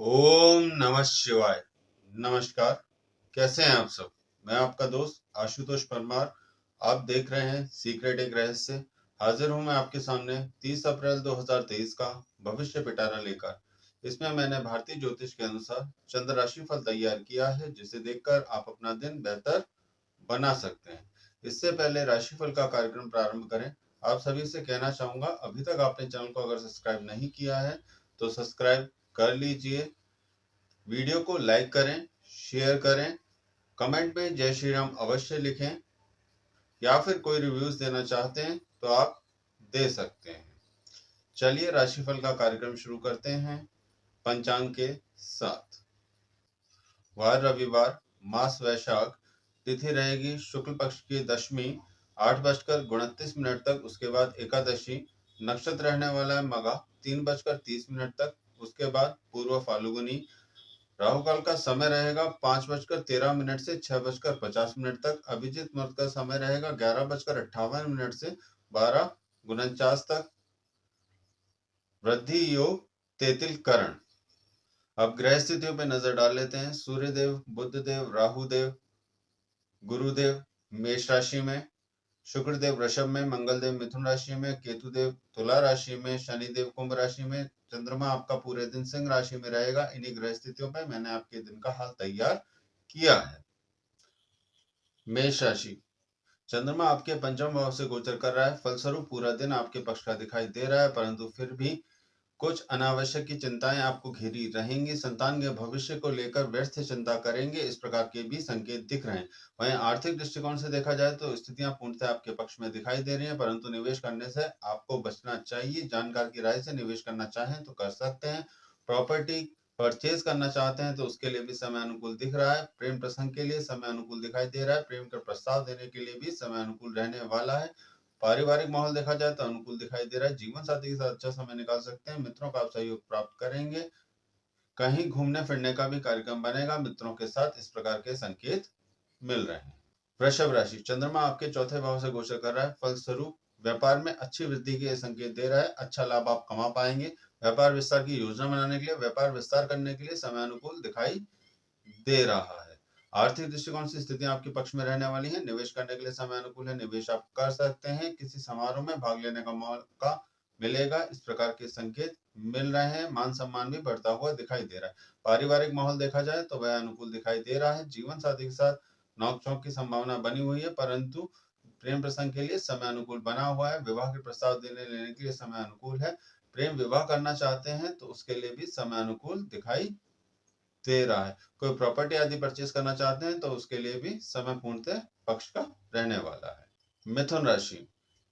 ओम नमः शिवाय। नमस्कार, कैसे हैं आप सब। मैं आपका दोस्त आशुतोष परमार। आप देख रहे हैं सीक्रेट एक रहस्य। हाजिर हूं मैं आपके सामने 30 अप्रैल 2023 का भविष्य पिटारा लेकर। इसमें मैंने भारतीय ज्योतिष के अनुसार चंद्र राशि फल तैयार किया है, जिसे देखकर आप अपना दिन बेहतर बना सकते हैं। इससे पहले राशिफल का कार्यक्रम प्रारंभ करें, आप सभी से कहना चाहूंगा, अभी तक आपने चैनल को अगर सब्सक्राइब नहीं किया है तो सब्सक्राइब कर लीजिए। वीडियो को लाइक करें, शेयर करें, कमेंट में जय श्री राम अवश्य लिखें, या फिर कोई रिव्यूज देना चाहते हैं तो आप दे सकते हैं। चलिए राशिफल का कार्यक्रम शुरू करते हैं पंचांग के साथ। वार रविवार, मास वैशाख, तिथि रहेगी शुक्ल पक्ष की दशमी 8:29 तक, उसके बाद एकादशी। नक्षत्र रहने वाला है मगा 3:30 तक, उसके बाद पूर्व फाल्गुनी। राहु काल का समय रहेगा 5:13 से 6:50 तक। अभिजीत मुहूर्त का समय रहेगा 11:58 से 12:49 तक। वृद्धि योग तेतिल करण। अब ग्रह स्थितियों पे नजर डाल लेते हैं। सूर्यदेव, बुधदेव, राहुदेव, गुरुदेव मेष राशि में, शुक्रदेव वृषभ में, मंगलदेव मिथुन राशि में, केतुदेव तुला राशि में, शनिदेव कुंभ राशि में, चंद्रमा आपका पूरे दिन सिंह राशि में रहेगा। इन्हीं ग्रह स्थितियों पर मैंने आपके दिन का हाल तैयार किया है। मेष राशि, चंद्रमा आपके पंचम भाव से गोचर कर रहा है, फलस्वरूप पूरा दिन आपके पक्ष का दिखाई दे रहा है, परंतु फिर भी कुछ अनावश्यक की चिंताएं आपको घेरी रहेंगी। संतान के भविष्य को लेकर व्यर्थ चिंता करेंगे, इस प्रकार के भी संकेत दिख रहे हैं। वहीं आर्थिक दृष्टिकोण से देखा जाए तो स्थितियां पूर्णतः आपके पक्ष में दिखाई दे रही हैं, परंतु निवेश करने से आपको बचना चाहिए। जानकार की राय से निवेश करना चाहें तो कर सकते हैं। प्रॉपर्टी परचेज करना चाहते हैं तो उसके लिए भी समय अनुकूल दिख रहा है। प्रेम प्रसंग के लिए समय अनुकूल दिखाई दे रहा है। प्रेम का प्रस्ताव देने के लिए भी समय अनुकूल रहने वाला है। पारिवारिक माहौल देखा जाए तो अनुकूल दिखाई दे रहा है। जीवन साथी के साथ अच्छा समय निकाल सकते हैं। मित्रों का आप सहयोग प्राप्त करेंगे। कहीं घूमने फिरने का भी कार्यक्रम बनेगा मित्रों के साथ, इस प्रकार के संकेत मिल रहे हैं। वृषभ राशि, चंद्रमा आपके चौथे भाव से गोचर कर रहा है, फलस्वरूप व्यापार में अच्छी वृद्धि के संकेत दे रहा है। अच्छा लाभ आप कमा पाएंगे। व्यापार विस्तार की योजना बनाने के लिए, व्यापार विस्तार करने के लिए समय अनुकूल दिखाई दे रहा है। आर्थिक दृष्टिकोण से स्थितियां आपके पक्ष में रहने वाली हैं। निवेश करने के लिए समय अनुकूल है, निवेश आप कर सकते हैं। किसी समारोह में भाग लेने का मौका मिलेगा, इस प्रकार के संकेत मिल रहे हैं। मान सम्मान भी बढ़ता हुआ दिखाई दे रहा है। पारिवारिक माहौल देखा जाए तो वह अनुकूल दिखाई दे रहा है। जीवन साथी के साथ नोकझोंक की संभावना बनी हुई है, परंतु प्रेम प्रसंग के लिए समय अनुकूल बना हुआ है। विवाह के प्रस्ताव देने लेने के लिए समय अनुकूल है। प्रेम विवाह करना चाहते हैं तो उसके लिए भी समय अनुकूल दिखाई दे रहा है। कोई प्रॉपर्टी आदि परचेज करना चाहते हैं तो उसके लिए भी समय पूर्णतः पक्ष का रहने वाला है। मिथुन राशि,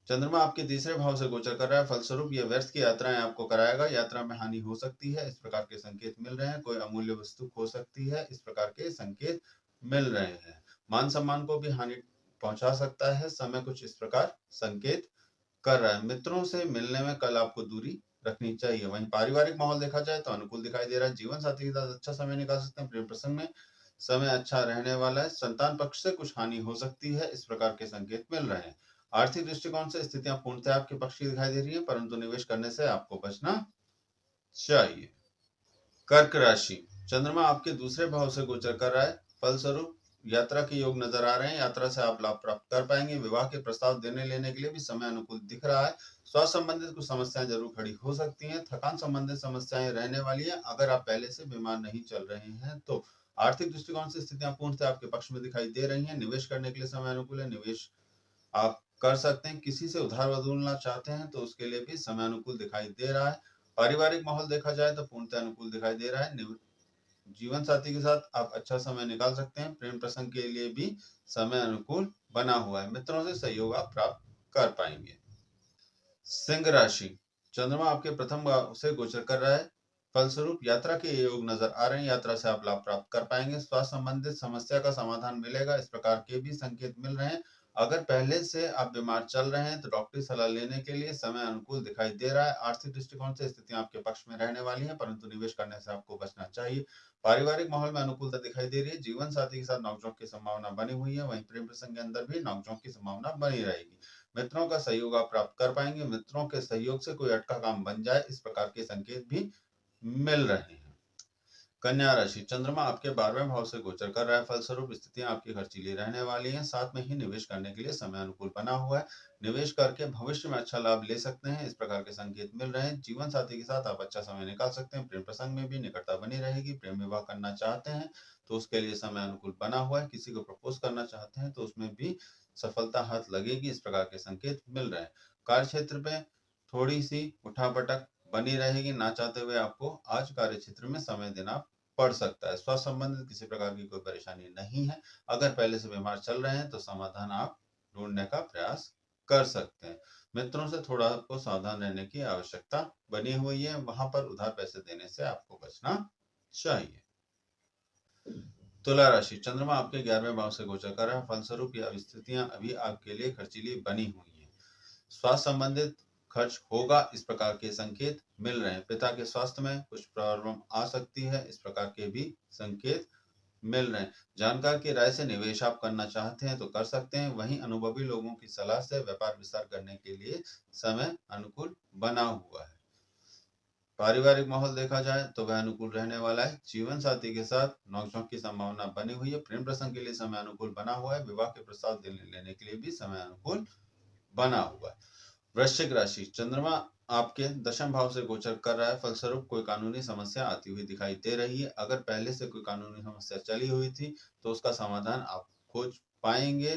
चंद्रमा आपके तीसरे भाव से गोचर कर रहा है, फलस्वरूप यह व्यर्थ की यात्राएं आपको कराएगा। यात्रा में हानि हो सकती है, इस प्रकार के संकेत मिल रहे हैं। कोई अमूल्य वस्तु खो सकती है, इस प्रकार के संकेत मिल रहे हैं। मान सम्मान को भी हानि पहुंचा सकता है, समय कुछ इस प्रकार संकेत कर रहा है। मित्रों से मिलने में कल आपको दूरी रखनी चाहिए। वहीं पारिवारिक माहौल देखा जाए तो अनुकूल दिखाई दे रहा है। जीवन साथी के साथ अच्छा समय निकाल सकते हैं। प्रेम प्रसंग में समय अच्छा रहने वाला है। संतान पक्ष से कुछ हानि हो सकती है, इस प्रकार के संकेत मिल रहे हैं। आर्थिक दृष्टिकोण से स्थितियां पूर्णतः आपके पक्ष की दिखाई दे रही है, परंतु निवेश करने से आपको बचना चाहिए। कर्क राशि, चंद्रमा आपके दूसरे भाव से गोचर कर रहा है, फलस्वरूप यात्रा के योग नजर आ रहे हैं। यात्रा से आप लाभ प्राप्त कर पाएंगे। विवाह के प्रस्ताव देने लेने के लिए भी समय अनुकूल दिख रहा है। स्वास्थ्य संबंधित कुछ समस्याएं जरूर खड़ी हो सकती हैं। थकान संबंधित समस्याएं रहने वाली है, अगर आप पहले से बीमार नहीं चल रहे हैं तो। आर्थिक दृष्टिकोण से स्थितियां पूर्णतः आपके पक्ष में दिखाई दे रही हैं। निवेश करने के लिए समय अनुकूल है, निवेश आप कर सकते हैं। किसी से उधार वसूलना चाहते हैं तो उसके लिए भी समय अनुकूल दिखाई दे रहा है। पारिवारिक माहौल देखा जाए तो पूर्णतः अनुकूल दिखाई दे रहा है। जीवन साथी के साथ आप अच्छा समय निकाल सकते हैं। प्रेम प्रसंग के लिए भी समय अनुकूल बना हुआ है। मित्रों से सहयोग आप प्राप्त कर पाएंगे। सिंह राशि, चंद्रमा आपके प्रथम भाव से गोचर कर रहा है, फलस्वरूप यात्रा के योग नजर आ रहे हैं। यात्रा से आप लाभ प्राप्त कर पाएंगे। स्वास्थ्य संबंधित समस्या का समाधान मिलेगा, इस प्रकार के भी संकेत मिल रहे हैं। अगर पहले से आप बीमार चल रहे हैं तो डॉक्टरी सलाह लेने के लिए समय अनुकूल दिखाई दे रहा है। आर्थिक दृष्टिकोण से स्थितियां आपके पक्ष में रहने वाली हैं, परंतु निवेश करने से आपको बचना चाहिए। पारिवारिक माहौल में अनुकूलता दिखाई दे रही है। जीवन साथी के साथ नोकझोंक की संभावना बनी हुई है। वहीं प्रेम प्रसंग के अंदर भी नोकझोंक की संभावना बनी रहेगी। मित्रों का सहयोग आप प्राप्त कर पाएंगे। मित्रों के सहयोग से कोई अटका काम बन जाए, इस प्रकार के संकेत भी मिल रहे हैं। कन्या राशि, चंद्रमा आपके 12वें भाव से गोचर कर रहा है, फलस्वरूप स्थितियां आपकी खर्चीली रहने वाली हैं। साथ में ही निवेश करने के लिए समय अनुकूल बना हुआ है। निवेश करके भविष्य में अच्छा लाभ ले सकते हैं, इस प्रकार के संकेत मिल रहे हैं। जीवन साथी के साथ आप अच्छा समय निकाल सकते हैं। प्रेम प्रसंग में भी निकटता बनी रहेगी। प्रेम विवाह करना चाहते हैं तो उसके लिए समय अनुकूल बना हुआ है। किसी को प्रपोज करना चाहते हैं तो उसमें भी सफलता हाथ लगेगी, इस प्रकार के संकेत मिल रहे हैं। कार्य क्षेत्र में थोड़ी सी उठापटक बनी रहेगी। ना चाहते हुए आपको आज कार्य क्षेत्र में समय देना पड़ सकता है। स्वास्थ्य संबंधित किसी प्रकार की कोई परेशानी नहीं है। अगर पहले से बीमार चल रहे हैं तो समाधान आप ढूंढने का प्रयास कर सकते हैं। मित्रों से थोड़ा आपको सावधान रहने की आवश्यकता बनी हुई है, वहां पर उधार पैसे देने से आपको बचना चाहिए। तुला राशि, चंद्रमा आपके 11वें भाव से गोचर कर रहा है, फलस्वरूप यह स्थितियां अभी आपके लिए खर्चीली बनी हुई हैं। स्वास्थ्य संबंधित खर्च होगा, इस प्रकार के संकेत मिल रहे हैं। पिता के स्वास्थ्य में कुछ प्रॉब्लम आ सकती है, इस प्रकार के भी संकेत मिल रहे हैं। जानकार की राय से निवेश आप करना चाहते हैं तो कर सकते हैं। वहीं अनुभवी लोगों की सलाह से व्यापार विस्तार करने के लिए समय अनुकूल बना हुआ है। पारिवारिक माहौल देखा जाए तो वह अनुकूल रहने वाला है। जीवन साथी के साथ नोकझोंक की संभावना बनी हुई है। प्रेम प्रसंग के लिए समय अनुकूल बना हुआ है। विवाह के प्रस्ताव लेने के लिए भी समय अनुकूल बना हुआ है। वृश्चिक राशि, चंद्रमा आपके दशम भाव से गोचर कर रहा है, फलस्वरूप कोई कानूनी समस्या आती हुई दिखाई दे रही है। अगर पहले से कोई कानूनी समस्या चली हुई थी तो उसका समाधान आप खोज पाएंगे।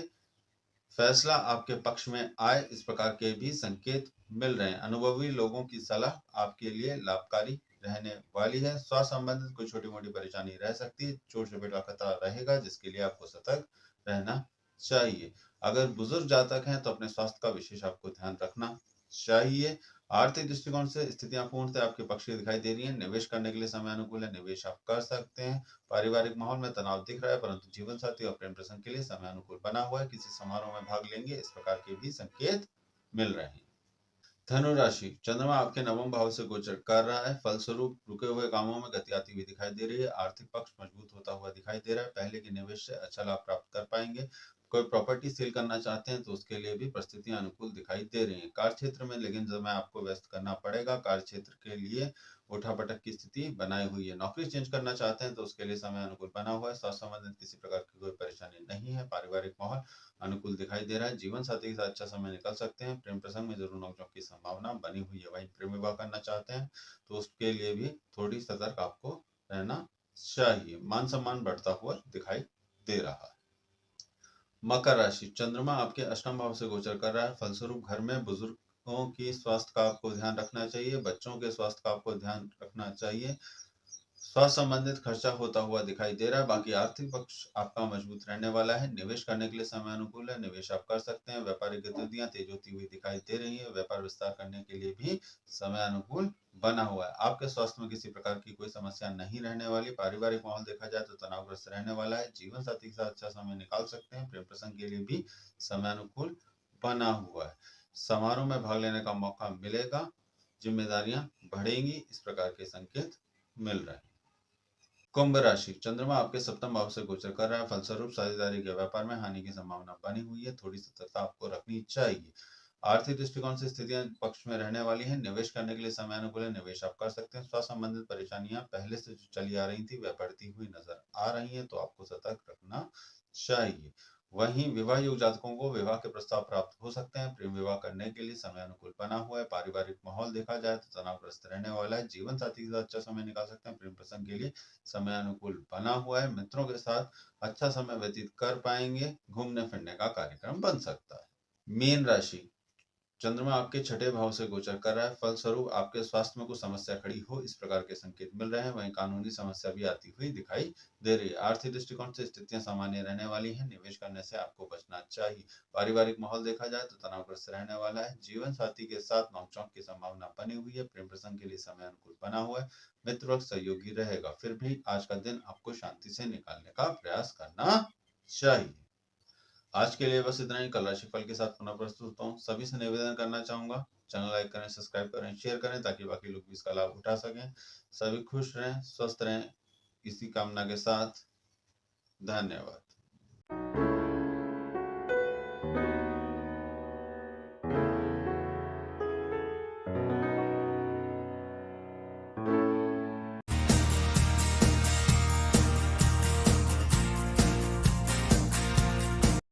फैसला आपके पक्ष में आए, इस प्रकार के भी संकेत मिल रहे हैं। अनुभवी लोगों की सलाह आपके लिए लाभकारी रहने वाली है। स्वास्थ्य संबंधित कोई छोटी मोटी परेशानी रह सकती है। चोट चपेट का खतरा रहेगा, जिसके लिए आपको सतर्क रहना चाहिए। अगर बुजुर्ग जातक हैं तो अपने स्वास्थ्य का विशेष आपको ध्यान रखना चाहिए। आर्थिक दृष्टिकोण से स्थितियां पूर्णतः आपके पक्ष की दिखाई दे रही हैं। निवेश करने के लिए समय अनुकूल है, निवेश आप कर सकते हैं। पारिवारिक माहौल में तनाव दिख रहा है, परंतु जीवन साथी और प्रेम प्रसंग के लिए समय अनुकूल बना हुआ है। किसी समारोह में भाग लेंगे, इस प्रकार के भी संकेत मिल रहे हैं। धनु राशि, चंद्रमा आपके 9वें भाव से गोचर कर रहा है, फलस्वरूप रुके हुए कामों में गति आती हुई दिखाई दे रही है। आर्थिक पक्ष मजबूत होता हुआ दिखाई दे रहा है। पहले के निवेश से अच्छा लाभ प्राप्त कर पाएंगे। कोई प्रॉपर्टी सेल करना चाहते हैं तो उसके लिए भी परिस्थितियां अनुकूल दिखाई दे रही हैं। कार्य क्षेत्र में लेकिन समय आपको व्यस्त करना पड़ेगा। कार्य क्षेत्र के लिए उठापटक की स्थिति बनाई हुई है। नौकरी चेंज करना चाहते हैं तो उसके लिए समय अनुकूल बना हुआ है। स्वास्थ्य संबंधित किसी प्रकार की कोई परेशानी नहीं है। पारिवारिक माहौल अनुकूल दिखाई दे रहा है। जीवन साथी के साथ अच्छा समय निकल सकते हैं। प्रेम प्रसंग में जरूर नोकझोंक की संभावना बनी हुई है। वहीं प्रेम विवाह करना चाहते हैं तो उसके लिए भी थोड़ी सतर्क आपको रहना चाहिए। मान सम्मान बढ़ता हुआ दिखाई दे रहा है। मकर राशि, चंद्रमा आपके अष्टम भाव से गोचर कर रहा है, फलस्वरूप घर में बुजुर्गों की स्वास्थ्य का आपको ध्यान रखना चाहिए। बच्चों के स्वास्थ्य का आपको ध्यान रखना चाहिए। स्वास्थ्य संबंधित खर्चा होता हुआ दिखाई दे रहा है। बाकी आर्थिक पक्ष आपका मजबूत रहने वाला है। निवेश करने के लिए समय अनुकूल है, निवेश आप कर सकते हैं। व्यापारिक गतिविधियां तेज होती हुई दिखाई दे रही है। व्यापार विस्तार करने के लिए भी समय अनुकूल बना हुआ है। आपके स्वास्थ्य में किसी प्रकार की कोई समस्या नहीं रहने वाली। पारिवारिक माहौल देखा जाए तो तनावग्रस्त रहने वाला है। जीवन साथी के साथ अच्छा समय निकाल सकते हैं। प्रेम प्रसंग के लिए भी समय अनुकूल बना हुआ है। समारोह में भाग लेने का मौका मिलेगा। जिम्मेदारियां बढ़ेंगी, इस प्रकार के संकेत मिल रहे हैं। कुंभ राशि, चंद्रमा आपके सप्तम भाव से गोचर कर रहा है, फलस्वरूप साझेदारी के व्यापार में हानि की संभावना बनी हुई है। थोड़ी सतर्कता आपको रखनी चाहिए। आर्थिक दृष्टिकोण से स्थितियां पक्ष में रहने वाली हैं। निवेश करने के लिए समय अनुकूल है, निवेश आप कर सकते हैं। स्वास्थ्य संबंधित परेशानियां पहले से जो चली आ रही थी वह बढ़ती हुई नजर आ रही हैं, तो आपको सतर्क रखना चाहिए। वहीं विवाह योग जातकों को विवाह के प्रस्ताव प्राप्त हो सकते हैं। प्रेम विवाह करने के लिए समय अनुकूल बना हुआ है। पारिवारिक माहौल देखा जाए तो तनावग्रस्त रहने वाला है। जीवन साथी के साथ अच्छा समय निकाल सकते हैं। प्रेम प्रसंग के लिए समय अनुकूल बना हुआ है। मित्रों के साथ अच्छा समय व्यतीत कर पाएंगे। घूमने फिरने का कार्यक्रम बन सकता है। मीन राशि, चंद्रमा आपके छठे भाव से गोचर कर रहा है, फलस्वरूप आपके स्वास्थ्य में कुछ समस्या खड़ी हो, इस प्रकार के संकेत मिल रहे हैं। वहीं कानूनी समस्या भी आती हुई दिखाई दे रही है। आर्थिक दृष्टिकोण से स्थितियां सामान्य रहने वाली हैं। निवेश करने से आपको बचना चाहिए। पारिवारिक माहौल देखा जाए तो तनावग्रस्त रहने वाला है। जीवन साथी के साथ नोकझोंक की संभावना बनी हुई है। प्रेम प्रसंग के लिए समय अनुकूल बना हुआ है। मित्र वर्ग सहयोगी रहेगा। फिर भी आज का दिन आपको शांति से निकालने का प्रयास करना चाहिए। आज के लिए बस इतना ही। कल राशिफल के साथ पुनः प्रस्तुत हूँ। सभी से निवेदन करना चाहूंगा, चैनल लाइक करें, सब्सक्राइब करें, शेयर करें, ताकि बाकी लोग भी इसका लाभ उठा सकें। सभी खुश रहें, स्वस्थ रहें, इसी कामना के साथ धन्यवाद।